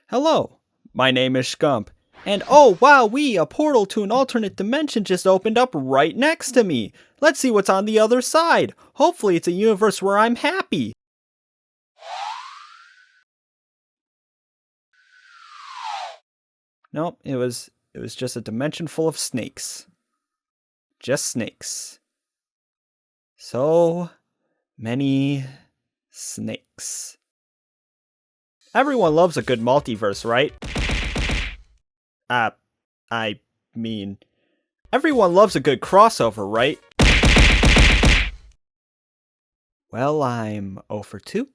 Hello, my name is Scump, and oh wow, a portal to an alternate dimension just opened up right next to me. Let's see what's on the other side. Hopefully it's a universe where I'm happy. Nope, it was just a dimension full of snakes. Just snakes. So many snakes. Everyone loves a good multiverse, right? I mean, everyone loves a good crossover, right? Well, I'm 0 for 2.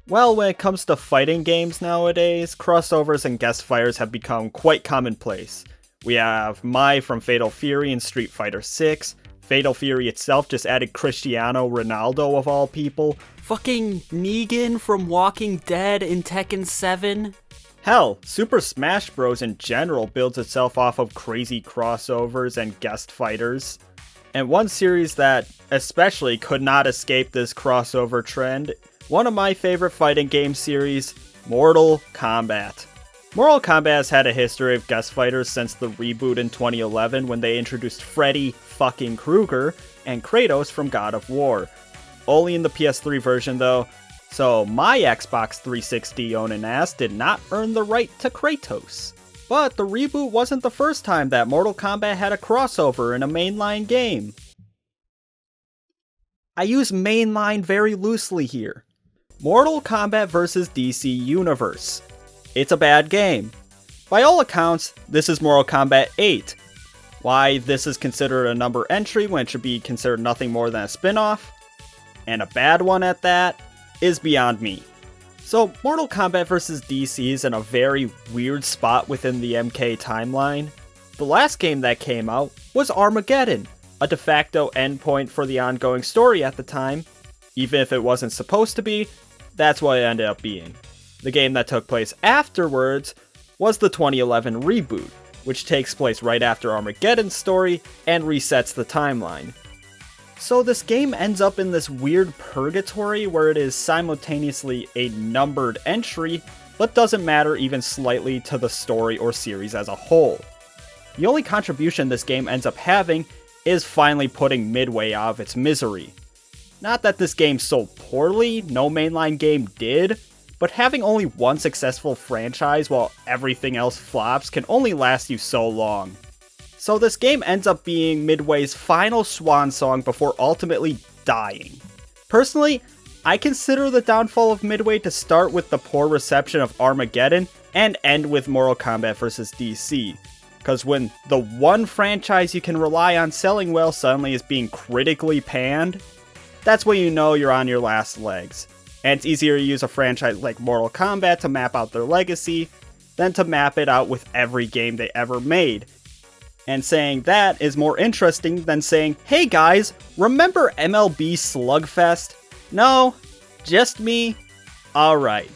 Well, when it comes to fighting games nowadays, crossovers and guest fighters have become quite commonplace. We have Mai from Fatal Fury and Street Fighter 6. Fatal Fury itself just added Cristiano Ronaldo of all people. Fucking Negan from Walking Dead in Tekken 7. Hell, Super Smash Bros. In general builds itself off of crazy crossovers and guest fighters. And one series that especially could not escape this crossover trend, one of my favorite fighting game series, Mortal Kombat. Mortal Kombat has had a history of guest fighters since the reboot in 2011 when they introduced Freddy fucking Krueger and Kratos from God of War. Only in the PS3 version though, so my Xbox 360 owning ass did not earn the right to Kratos. But the reboot wasn't the first time that Mortal Kombat had a crossover in a mainline game. I use mainline very loosely here. Mortal Kombat vs. DC Universe. It's a bad game. By all accounts, this is Mortal Kombat 8. Why this is considered a number entry when it should be considered nothing more than a spin-off, and a bad one at that, is beyond me. So Mortal Kombat vs. DC is in a very weird spot within the MK timeline. The last game that came out was Armageddon, a de facto endpoint for the ongoing story at the time. Even if it wasn't supposed to be, that's what it ended up being. The game that took place afterwards was the 2011 reboot, which takes place right after Armageddon's story and resets the timeline. So this game ends up in this weird purgatory where it is simultaneously a numbered entry, but doesn't matter even slightly to the story or series as a whole. The only contribution this game ends up having is finally putting Midway out of its misery. Not that this game sold poorly, no mainline game did, but having only one successful franchise while everything else flops can only last you so long. So this game ends up being Midway's final swan song before ultimately dying. Personally, I consider the downfall of Midway to start with the poor reception of Armageddon and end with Mortal Kombat vs. DC. Because when the one franchise you can rely on selling well suddenly is being critically panned, that's when you know you're on your last legs. And it's easier to use a franchise like Mortal Kombat to map out their legacy than to map it out with every game they ever made. And saying that is more interesting than saying, hey guys, remember MLB Slugfest? No? Just me? Alright.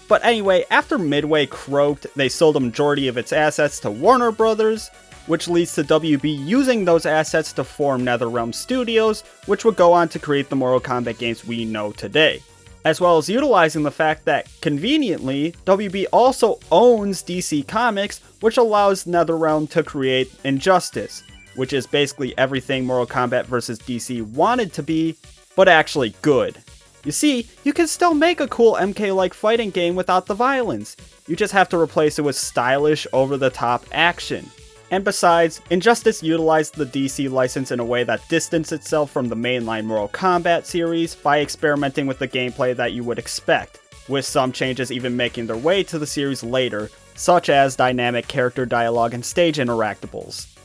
But anyway, after Midway croaked, they sold a majority of its assets to Warner Brothers, which leads to WB using those assets to form NetherRealm Studios, which would go on to create the Mortal Kombat games we know today. As well as utilizing the fact that, conveniently, WB also owns DC Comics, which allows NetherRealm to create Injustice, which is basically everything Mortal Kombat vs. DC wanted to be, but actually good. You see, you can still make a cool MK-like fighting game without the violence. You just have to replace it with stylish, over-the-top action. And besides, Injustice utilized the DC license in a way that distanced itself from the mainline Mortal Kombat series by experimenting with the gameplay that you would expect, with some changes even making their way to the series later, such as dynamic character dialogue and stage interactables.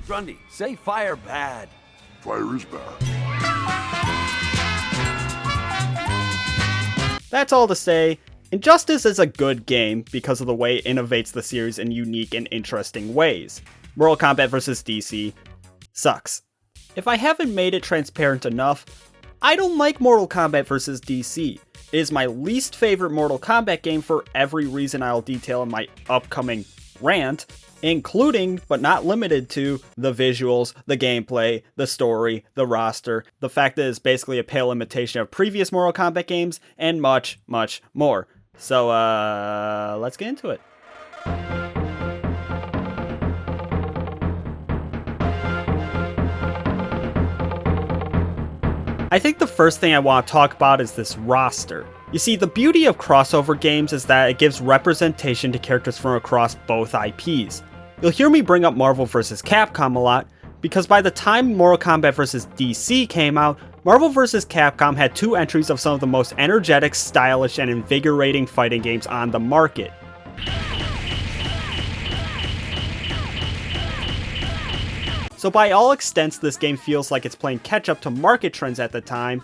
Grundy, say fire bad. Fire is bad. That's all to say, Injustice is a good game because of the way it innovates the series in unique and interesting ways. Mortal Kombat vs. DC sucks. If I haven't made it transparent enough, I don't like Mortal Kombat vs. DC. It is my least favorite Mortal Kombat game for every reason I'll detail in my upcoming rant, including, but not limited to, the visuals, the gameplay, the story, the roster, the fact that it's basically a pale imitation of previous Mortal Kombat games, and much, much more. So, let's get into it. I think the first thing I want to talk about is this roster. You see, the beauty of crossover games is that it gives representation to characters from across both IPs. You'll hear me bring up Marvel vs. Capcom a lot, because by the time Mortal Kombat vs. DC came out, Marvel vs. Capcom had 2 entries of some of the most energetic, stylish, and invigorating fighting games on the market. So by all extents, this game feels like it's playing catch-up to market trends at the time,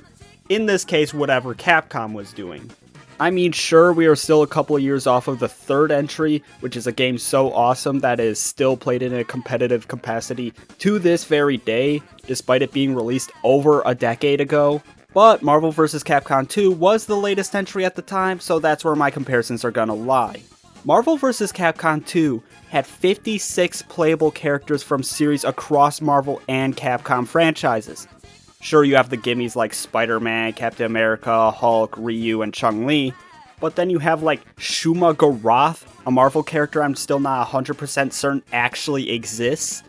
in this case, whatever Capcom was doing. I mean, sure, we are still a couple of years off of the 3rd entry, which is a game so awesome that it is still played in a competitive capacity to this very day, despite it being released over a decade ago. But Marvel vs. Capcom 2 was the latest entry at the time, so that's where my comparisons are gonna lie. Marvel vs. Capcom 2 had 56 playable characters from series across Marvel and Capcom franchises. Sure, you have the gimmies like Spider-Man, Captain America, Hulk, Ryu, and Chun-Li, but then you have like Shuma Gorath, a Marvel character I'm still not 100% certain actually exists,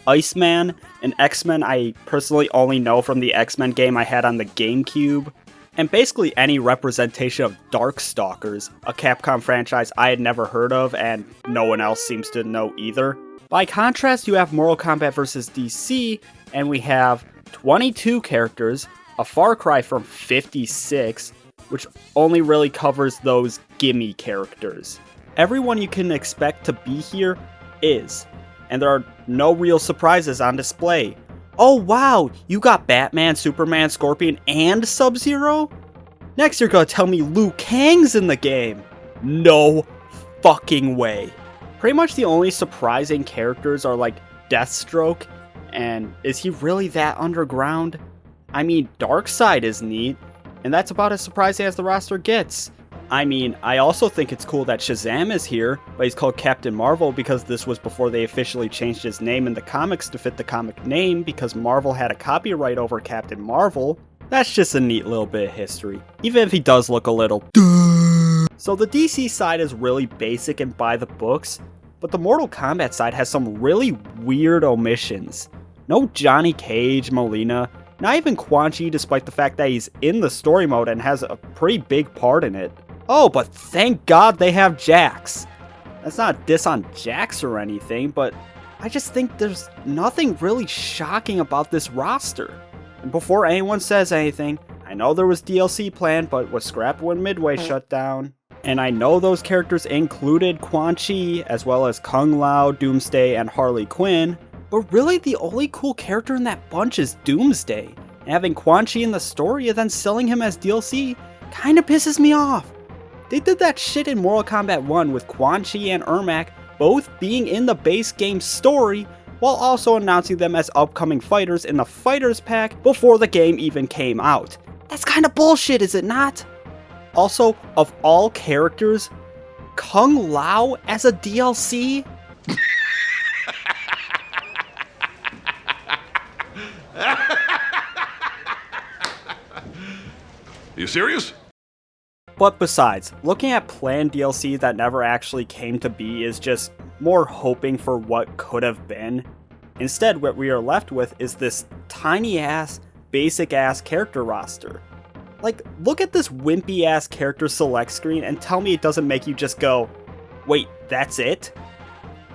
Iceman, an X-Men I personally only know from the X-Men game I had on the GameCube, and basically any representation of Darkstalkers, a Capcom franchise I had never heard of and no one else seems to know either. By contrast, you have Mortal Kombat vs. DC, and we have 22 characters, a far cry from 56, which only really covers those gimme characters. Everyone you can expect to be here is, and there are no real surprises on display. Oh wow, you got Batman, Superman, Scorpion, and Sub-Zero? Next you're gonna tell me Liu Kang's in the game? No fucking way. Pretty much the only surprising characters are like Deathstroke, and is he really that underground? I mean, Darkseid is neat, and that's about as surprising as the roster gets. I mean, I also think it's cool that Shazam is here, but he's called Captain Marvel because this was before they officially changed his name in the comics to fit the comic name because Marvel had a copyright over Captain Marvel. That's just a neat little bit of history, even if he does look a little So the DC side is really basic and by the books, but the Mortal Kombat side has some really weird omissions. No Johnny Cage, Molina, not even Quan Chi despite the fact that he's in the story mode and has a pretty big part in it. Oh, but thank God they have Jax. That's not a diss on Jax or anything, but I just think there's nothing really shocking about this roster. And before anyone says anything, I know there was DLC planned, but was scrapped when Midway shut down. And I know those characters included Quan Chi, as well as Kung Lao, Doomsday, and Harley Quinn, but really the only cool character in that bunch is Doomsday. And having Quan Chi in the story and then selling him as DLC kinda pisses me off. They did that shit in Mortal Kombat 1 with Quan Chi and Ermac both being in the base game story, while also announcing them as upcoming fighters in the Fighters Pack before the game even came out. That's kinda bullshit, is it not? Also, of all characters, Kung Lao as a DLC? You serious? But besides, looking at planned DLC that never actually came to be is just more hoping for what could have been. Instead, what we are left with is this tiny ass, basic ass character roster. Like, look at this wimpy ass character select screen and tell me it doesn't make you just go, wait, that's it?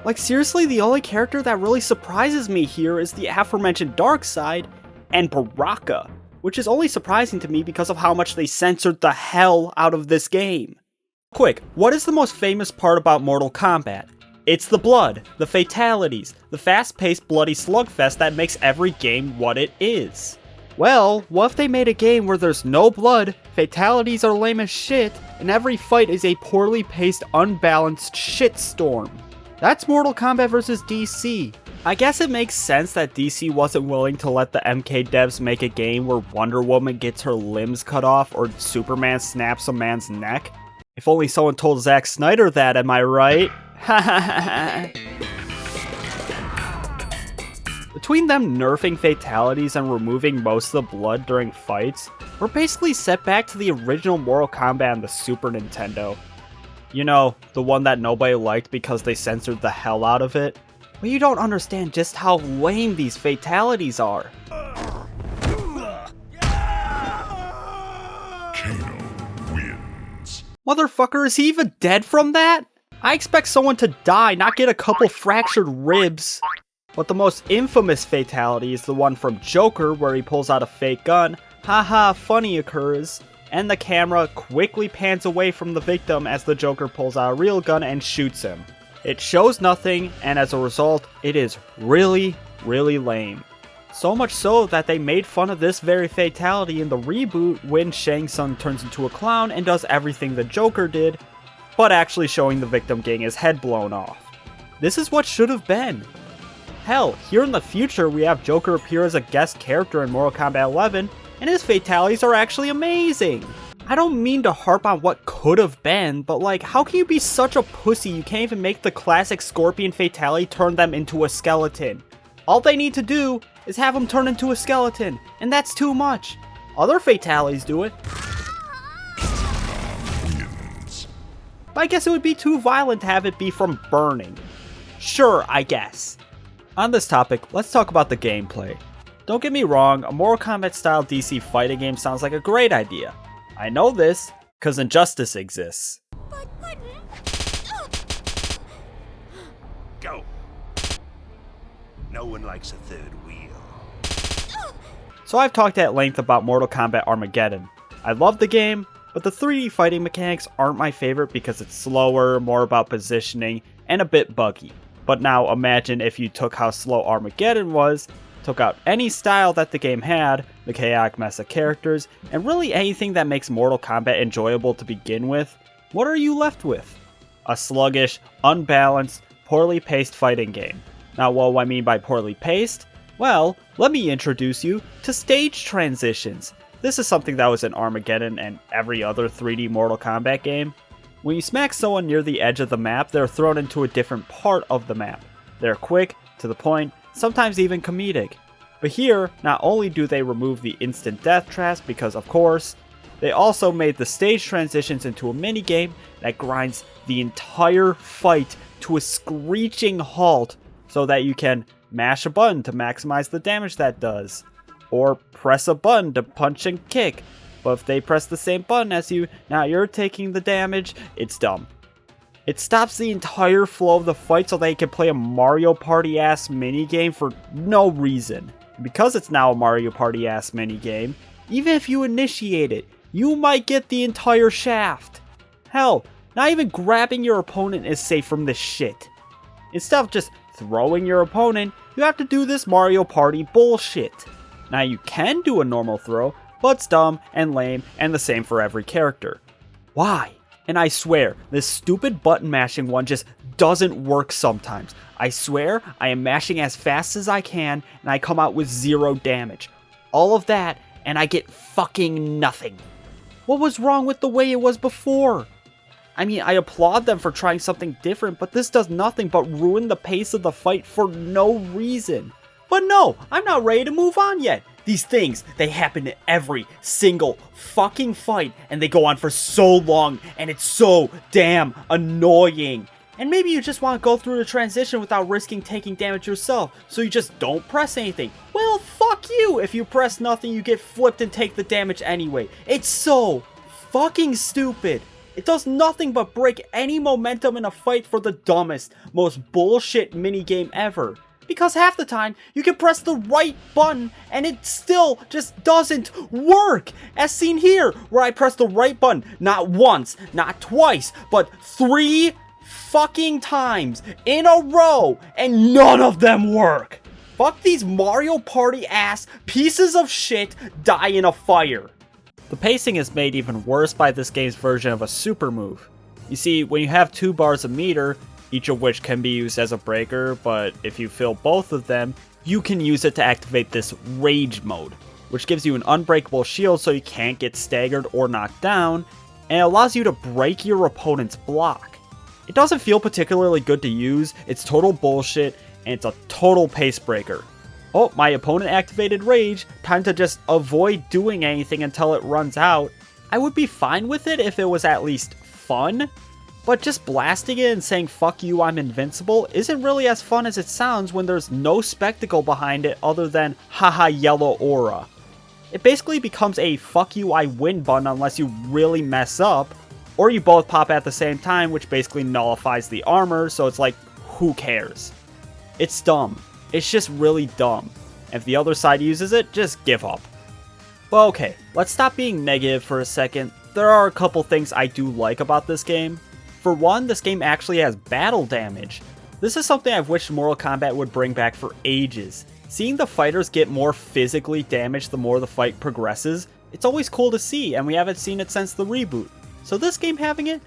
Like, seriously, the only character that really surprises me here is the aforementioned Darkseid and Baraka, which is only surprising to me because of how much they censored the hell out of this game. Quick, what is the most famous part about Mortal Kombat? It's the blood, the fatalities, the fast-paced bloody slugfest that makes every game what it is. Well, what if they made a game where there's no blood, fatalities are lame as shit, and every fight is a poorly paced, unbalanced shitstorm? That's Mortal Kombat vs. DC. I guess it makes sense that DC wasn't willing to let the MK devs make a game where Wonder Woman gets her limbs cut off or Superman snaps a man's neck. If only someone told Zack Snyder that, am I right? Between them nerfing fatalities and removing most of the blood during fights, we're basically set back to the original Mortal Kombat on the Super Nintendo. You know, the one that nobody liked because they censored the hell out of it. But you don't understand just how lame these fatalities are. Kano wins. Motherfucker, is he even dead from that? I expect someone to die, not get a couple fractured ribs. But the most infamous fatality is the one from Joker where he pulls out a fake gun, haha, funny occurs, and the camera quickly pans away from the victim as the Joker pulls out a real gun and shoots him. It shows nothing, and as a result, it is really, really lame. So much so that they made fun of this very fatality in the reboot when Shang Tsung turns into a clown and does everything the Joker did, but actually showing the victim getting his head blown off. This is what should have been. Hell, here in the future we have Joker appear as a guest character in Mortal Kombat 11, and his fatalities are actually amazing. I don't mean to harp on what could have been, but like, how can you be such a pussy you can't even make the classic Scorpion fatality turn them into a skeleton? All they need to do is have him turn into a skeleton, and that's too much. Other fatalities do it. But I guess it would be too violent to have it be from burning. Sure, I guess. On this topic, let's talk about the gameplay. Don't get me wrong, a Mortal Kombat style DC fighting game sounds like a great idea. I know this, because Injustice exists. Go. No one likes a third wheel. So I've talked at length about Mortal Kombat Armageddon. I love the game, but the 3D fighting mechanics aren't my favorite because it's slower, more about positioning, and a bit buggy. But now imagine if you took how slow Armageddon was, took out any style that the game had, the chaotic mess of characters, and really anything that makes Mortal Kombat enjoyable to begin with, what are you left with? A sluggish, unbalanced, poorly paced fighting game. Now what do I mean by poorly paced? Well, let me introduce you to stage transitions. This is something that was in Armageddon and every other 3D Mortal Kombat game. When you smack someone near the edge of the map, they're thrown into a different part of the map. They're quick, to the point, sometimes even comedic. But here, not only do they remove the instant death traps because of course, they also made the stage transitions into a minigame that grinds the entire fight to a screeching halt so that you can mash a button to maximize the damage that does. Or press a button to punch and kick. But if they press the same button as you, now you're taking the damage, it's dumb. It stops the entire flow of the fight so they can play a Mario Party ass minigame for no reason. And because it's now a Mario Party ass minigame, even if you initiate it, you might get the entire shaft. Hell, not even grabbing your opponent is safe from this shit. Instead of just throwing your opponent, you have to do this Mario Party bullshit. Now you can do a normal throw, but it's dumb and lame and the same for every character. Why? And I swear, this stupid button mashing one just doesn't work sometimes. I swear, I am mashing as fast as I can and I come out with 0 damage. All of that and I get fucking nothing. What was wrong with the way it was before? I mean, I applaud them for trying something different, but this does nothing but ruin the pace of the fight for no reason. But no, I'm not ready to move on yet. These things, they happen in every single fucking fight, and they go on for so long, and it's so damn annoying. And maybe you just want to go through the transition without risking taking damage yourself, so you just don't press anything. Well, fuck you! If you press nothing, you get flipped and take the damage anyway. It's so fucking stupid. It does nothing but break any momentum in a fight for the dumbest, most bullshit minigame ever. Because half the time, you can press the right button and it still just doesn't work. As seen here, where I press the right button not once, not twice, but 3 fucking times in a row and none of them work. Fuck these Mario Party ass pieces of shit die in a fire. The pacing is made even worse by this game's version of a super move. You see, when you have 2 bars of meter, each of which can be used as a breaker, but if you fill both of them, you can use it to activate this Rage mode, which gives you an unbreakable shield so you can't get staggered or knocked down, and it allows you to break your opponent's block. It doesn't feel particularly good to use, it's total bullshit, and it's a total pace breaker. Oh, my opponent activated Rage, time to just avoid doing anything until it runs out. I would be fine with it if it was at least fun, But just blasting it and saying "fuck you, I'm invincible" isn't really as fun as it sounds when there's no spectacle behind it other than haha yellow aura. It basically becomes a "fuck you, I win" button unless you really mess up, or you both pop at the same time, which basically nullifies the armor, so it's like, who cares? It's dumb. It's just really dumb. If the other side uses it, just give up. But okay, let's stop being negative for a second. There are a couple things I do like about this game. For one, this game actually has battle damage. This is something I've wished Mortal Kombat would bring back for ages. Seeing the fighters get more physically damaged the more the fight progresses, it's always cool to see, and we haven't seen it since the reboot. So this game having it,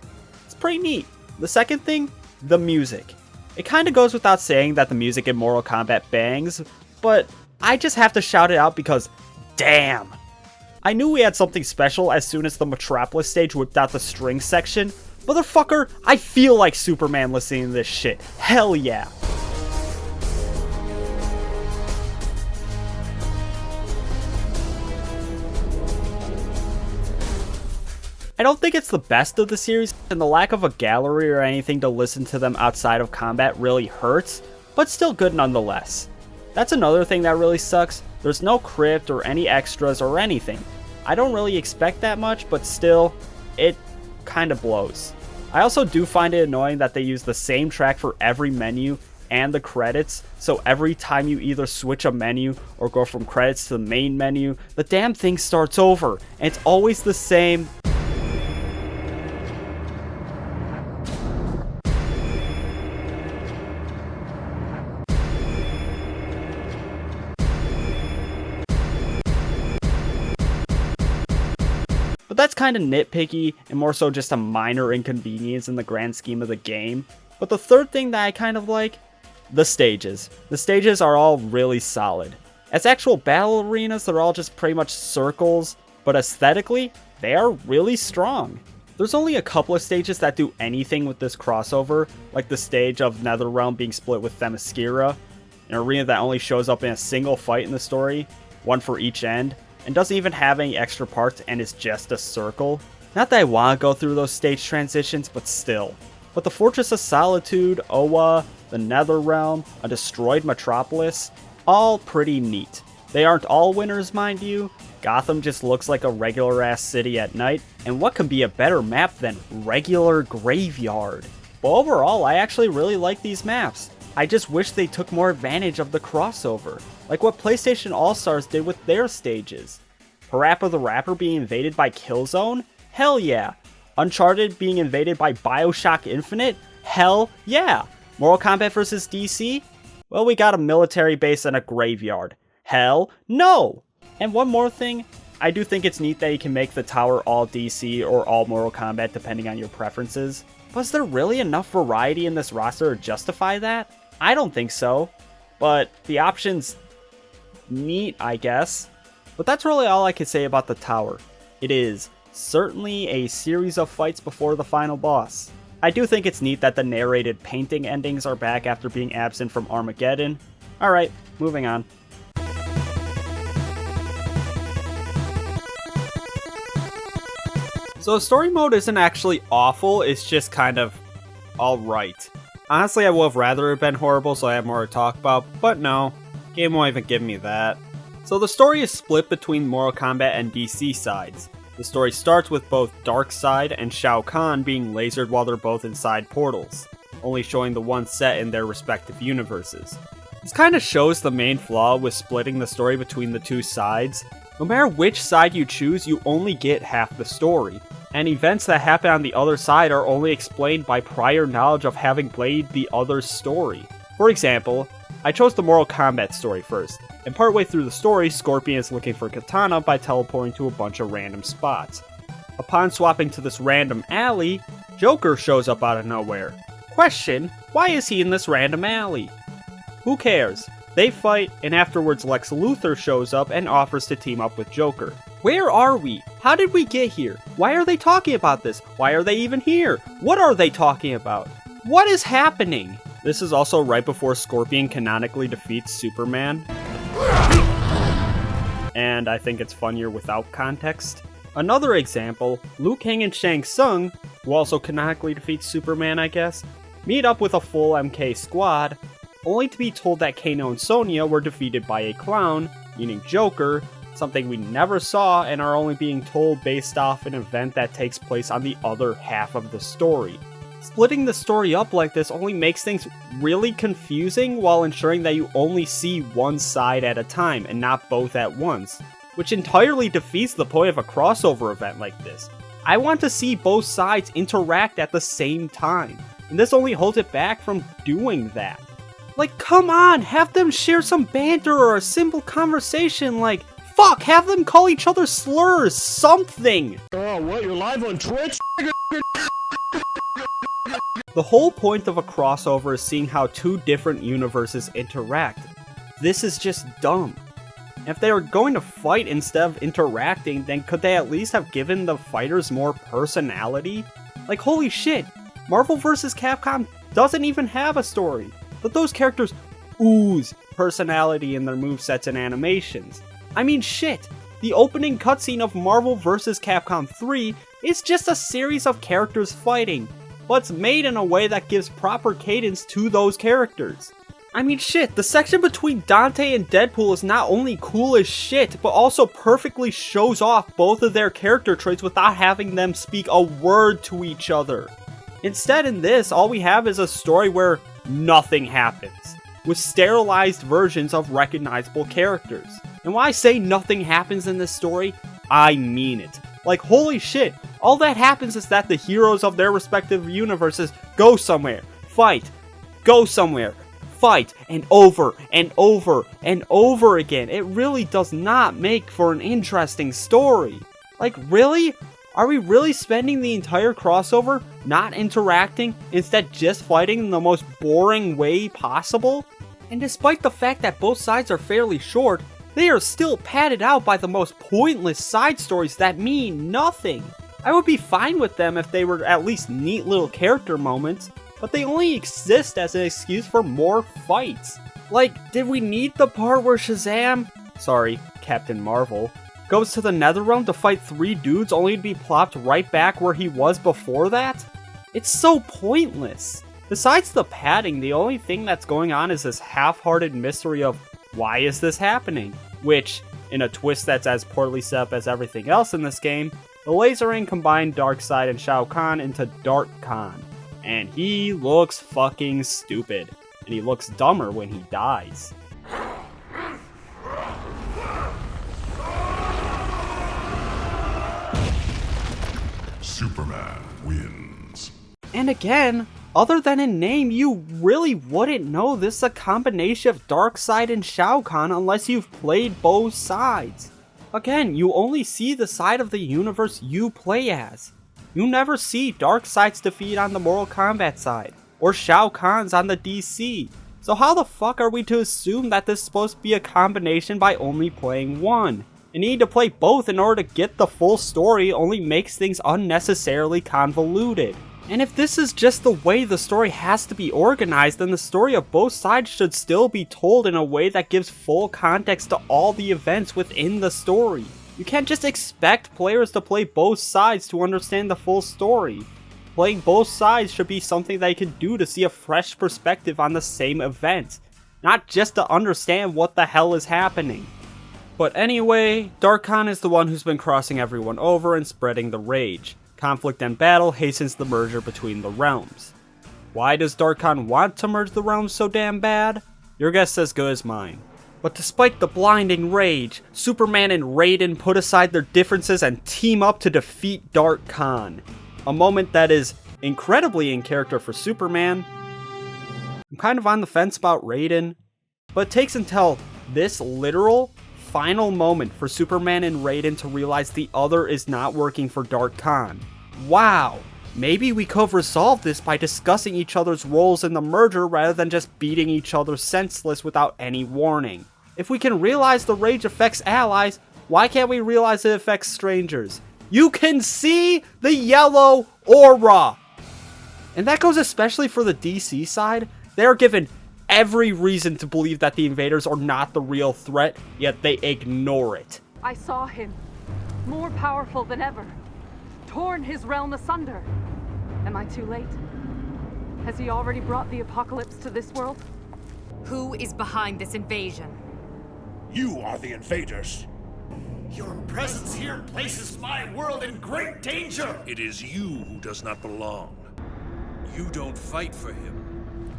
it's pretty neat. The second thing, the music. It kinda goes without saying that the music in Mortal Kombat bangs, but I just have to shout it out because, damn! I knew we had something special as soon as the Metropolis stage whipped out the string section. Motherfucker, I feel like Superman listening to this shit. Hell yeah. I don't think it's the best of the series, and the lack of a gallery or anything to listen to them outside of combat really hurts, but still good nonetheless. That's another thing that really sucks. There's no crypt or any extras or anything. I don't really expect that much, but still, it kinda blows. I also do find it annoying that they use the same track for every menu and the credits, so every time you either switch a menu or go from credits to the main menu, the damn thing starts over, and it's always the same. But that's kind of nitpicky and more so just a minor inconvenience in the grand scheme of the game. But the third thing that I kind of like, the stages. The stages are all really solid. As actual battle arenas, they're all just pretty much circles, but aesthetically, they are really strong. There's only a couple of stages that do anything with this crossover, like the stage of Netherrealm being split with Themyscira, an arena that only shows up in a single fight in the story, one for each end, and doesn't even have any extra parts and is just a circle. Not that I want to go through those stage transitions, but still. But the Fortress of Solitude, Oa, the Netherrealm, a destroyed Metropolis, all pretty neat. They aren't all winners, mind you. Gotham just looks like a regular ass city at night, and what can be a better map than regular graveyard? But overall, I actually really like these maps. I just wish they took more advantage of the crossover, like what PlayStation All-Stars did with their stages. Parappa the Rapper being invaded by Killzone? Hell yeah. Uncharted being invaded by BioShock Infinite? Hell yeah. Mortal Kombat vs. DC? Well, we got a military base and a graveyard. Hell no! And one more thing, I do think it's neat that you can make the tower all DC or all Mortal Kombat depending on your preferences. But is there really enough variety in this roster to justify that? I don't think so. But the option's neat, I guess. But that's really all I can say about the tower. It is certainly a series of fights before the final boss. I do think it's neat that the narrated painting endings are back after being absent from Armageddon. Alright, moving on. So the story mode isn't actually awful, it's just kind of alright. Honestly, I would have rather have been horrible so I have more to talk about, but no, game won't even give me that. So the story is split between Mortal Kombat and DC sides. The story starts with both Darkseid and Shao Kahn being lasered while they're both inside portals, only showing the one set in their respective universes. This kind of shows the main flaw with splitting the story between the two sides. No matter which side you choose, you only get half the story, and events that happen on the other side are only explained by prior knowledge of having played the other story. For example, I chose the Mortal Kombat story first, and partway through the story, Scorpion is looking for Katana by teleporting to a bunch of random spots. Upon swapping to this random alley, Joker shows up out of nowhere. Question, why is he in this random alley? Who cares? They fight, and afterwards Lex Luthor shows up and offers to team up with Joker. Where are we? How did we get here? Why are they talking about this? Why are they even here? What are they talking about? What is happening? This is also right before Scorpion canonically defeats Superman. And I think it's funnier without context. Another example, Liu Kang and Shang Tsung, who also canonically defeats Superman I guess, meet up with a full MK squad, only to be told that Kano and Sonya were defeated by a clown, meaning Joker, something we never saw and are only being told based off an event that takes place on the other half of the story. Splitting the story up like this only makes things really confusing while ensuring that you only see one side at a time and not both at once, which entirely defeats the point of a crossover event like this. I want to see both sides interact at the same time, and this only holds it back from doing that. Like, come on, have them share some banter or a simple conversation, like, fuck, have them call each other slurs, something! Oh, what, you're live on Twitch? The whole point of a crossover is seeing how two different universes interact. This is just dumb. If they were going to fight instead of interacting, then could they at least have given the fighters more personality? Like, holy shit, Marvel vs. Capcom doesn't even have a story, but those characters ooze personality in their movesets and animations. I mean shit, the opening cutscene of Marvel vs. Capcom 3 is just a series of characters fighting, but it's made in a way that gives proper cadence to those characters. I mean shit, the section between Dante and Deadpool is not only cool as shit, but also perfectly shows off both of their character traits without having them speak a word to each other. Instead in this, all we have is a story where nothing happens, with sterilized versions of recognizable characters. And when I say nothing happens in this story, I mean it. Like, holy shit, all that happens is that the heroes of their respective universes go somewhere, fight, go somewhere, fight, and over and over and over again. It really does not make for an interesting story. Like, really? Are we really spending the entire crossover not interacting, instead just fighting in the most boring way possible? And despite the fact that both sides are fairly short, they are still padded out by the most pointless side stories that mean nothing. I would be fine with them if they were at least neat little character moments, but they only exist as an excuse for more fights. Like, did we need the part where Shazam, sorry, Captain Marvel, goes to the Netherrealm to fight 3 dudes only to be plopped right back where he was before that? It's so pointless. Besides the padding, the only thing that's going on is this half-hearted mystery of why is this happening? Which, in a twist that's as poorly set up as everything else in this game, the Lasering combined Darkseid and Shao Kahn into Dark Khan. And he looks fucking stupid. And he looks dumber when he dies. Superman wins. And again, other than in name, you really wouldn't know this is a combination of Darkseid and Shao Kahn unless you've played both sides. Again, you only see the side of the universe you play as. You never see Darkseid's defeat on the Mortal Kombat side, or Shao Kahn's on the DC. So how the fuck are we to assume that this is supposed to be a combination by only playing one? And need to play both in order to get the full story only makes things unnecessarily convoluted. And if this is just the way the story has to be organized, then the story of both sides should still be told in a way that gives full context to all the events within the story. You can't just expect players to play both sides to understand the full story. Playing both sides should be something they can do to see a fresh perspective on the same event, not just to understand what the hell is happening. But anyway, Dark Khan is the one who's been crossing everyone over and spreading the rage. Conflict and battle hastens the merger between the realms. Why does Dark Khan want to merge the realms so damn bad? Your guess is as good as mine. But despite the blinding rage, Superman and Raiden put aside their differences and team up to defeat Dark Khan. A moment that is incredibly in character for Superman. I'm kind of on the fence about Raiden, but it takes until this literal final moment for Superman and Raiden to realize the other is not working for Dark Khan. Wow, maybe we could have resolved this by discussing each other's roles in the merger rather than just beating each other senseless without any warning. If we can realize the rage affects allies, why can't we realize it affects strangers? You can see the yellow aura! And that goes especially for the DC side. They are given every reason to believe that the invaders are not the real threat, yet they ignore it. I saw him. more powerful than ever, torn his realm asunder. Am I too late? Has he already brought the apocalypse to this world? Who is behind this invasion? You are the invaders. Your presence here places my world in great danger! It is you who does not belong. You don't fight for him.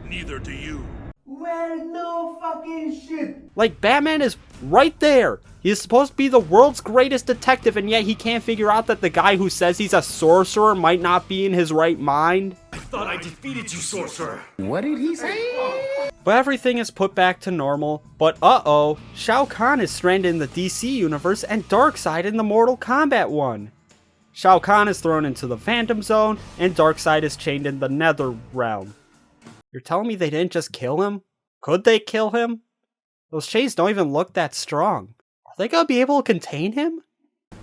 Neither do you. Well, no fucking shit! Like, Batman is right there! He's supposed to be the world's greatest detective, and yet he can't figure out that the guy who says he's a sorcerer might not be in his right mind. I thought I defeated you, sorcerer! What did he say? But everything is put back to normal. But uh-oh, Shao Kahn is stranded in the DC universe and Darkseid in the Mortal Kombat one. Shao Kahn is thrown into the Phantom Zone, and Darkseid is chained in the Nether Realm. You're telling me they didn't just kill him? Could they kill him? Those chains don't even look that strong. Are they gonna be able to contain him?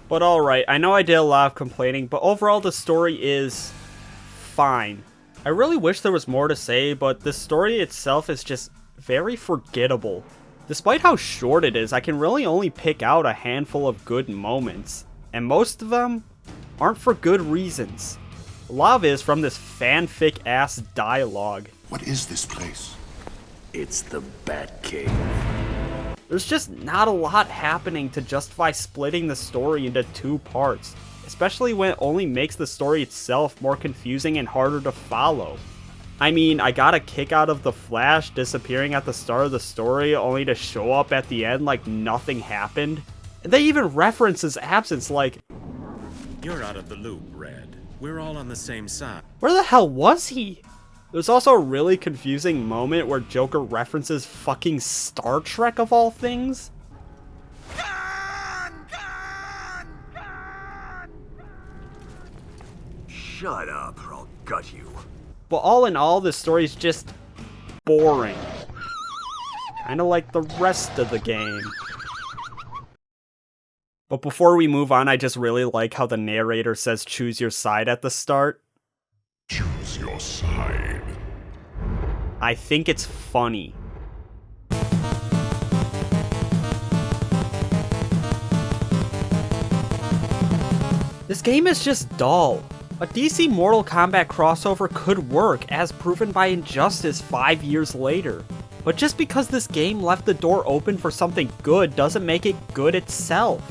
But alright, I know I did a lot of complaining, but overall the story is fine. I really wish there was more to say, but the story itself is just very forgettable. Despite how short it is, I can really only pick out a handful of good moments, and most of them aren't for good reasons. A lot of it is from this fanfic-ass dialogue. What is this place? It's the Batcave. There's just not a lot happening to justify splitting the story into two parts, especially when it only makes the story itself more confusing and harder to follow. I mean, I got a kick out of the Flash disappearing at the start of the story only to show up at the end like nothing happened. And they even reference his absence like, You're out of the loop, Red. We're all on the same side. where the hell was he? There's also a really confusing moment where Joker references fucking Star Trek of all things. Shut up, or I'll gut you. But all in all, this story is just boring. Kinda like the rest of the game. But before we move on, I just really like how the narrator says choose your side at the start. Choose your side. I think it's funny. This game is just dull. A DC Mortal Kombat crossover could work, as proven by Injustice 5 years later. But just because this game left the door open for something good doesn't make it good itself.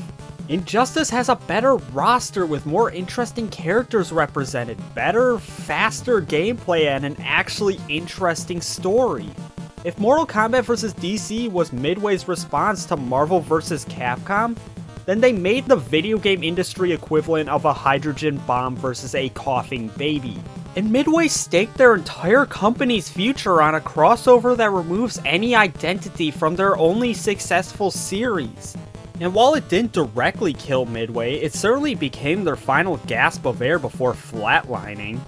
Injustice has a better roster with more interesting characters represented, better, faster gameplay, and an actually interesting story. If Mortal Kombat vs. DC was Midway's response to Marvel vs. Capcom, then they made the video game industry equivalent of a hydrogen bomb versus a coughing baby. And Midway staked their entire company's future on a crossover that removes any identity from their only successful series. And while it didn't directly kill Midway, it certainly became their final gasp of air before flatlining.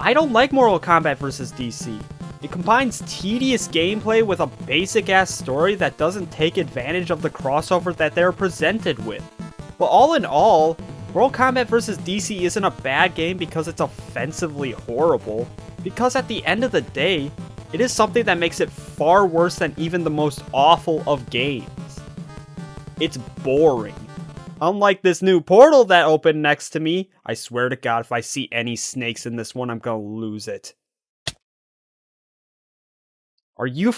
I don't like Mortal Kombat vs. DC. It combines tedious gameplay with a basic-ass story that doesn't take advantage of the crossover that they're presented with. But all in all, Mortal Kombat vs. DC isn't a bad game because it's offensively horrible, because at the end of the day, it is something that makes it far worse than even the most awful of games. It's boring. Unlike this new portal that opened next to me, I swear to God if I see any snakes in this one, I'm gonna lose it. Are you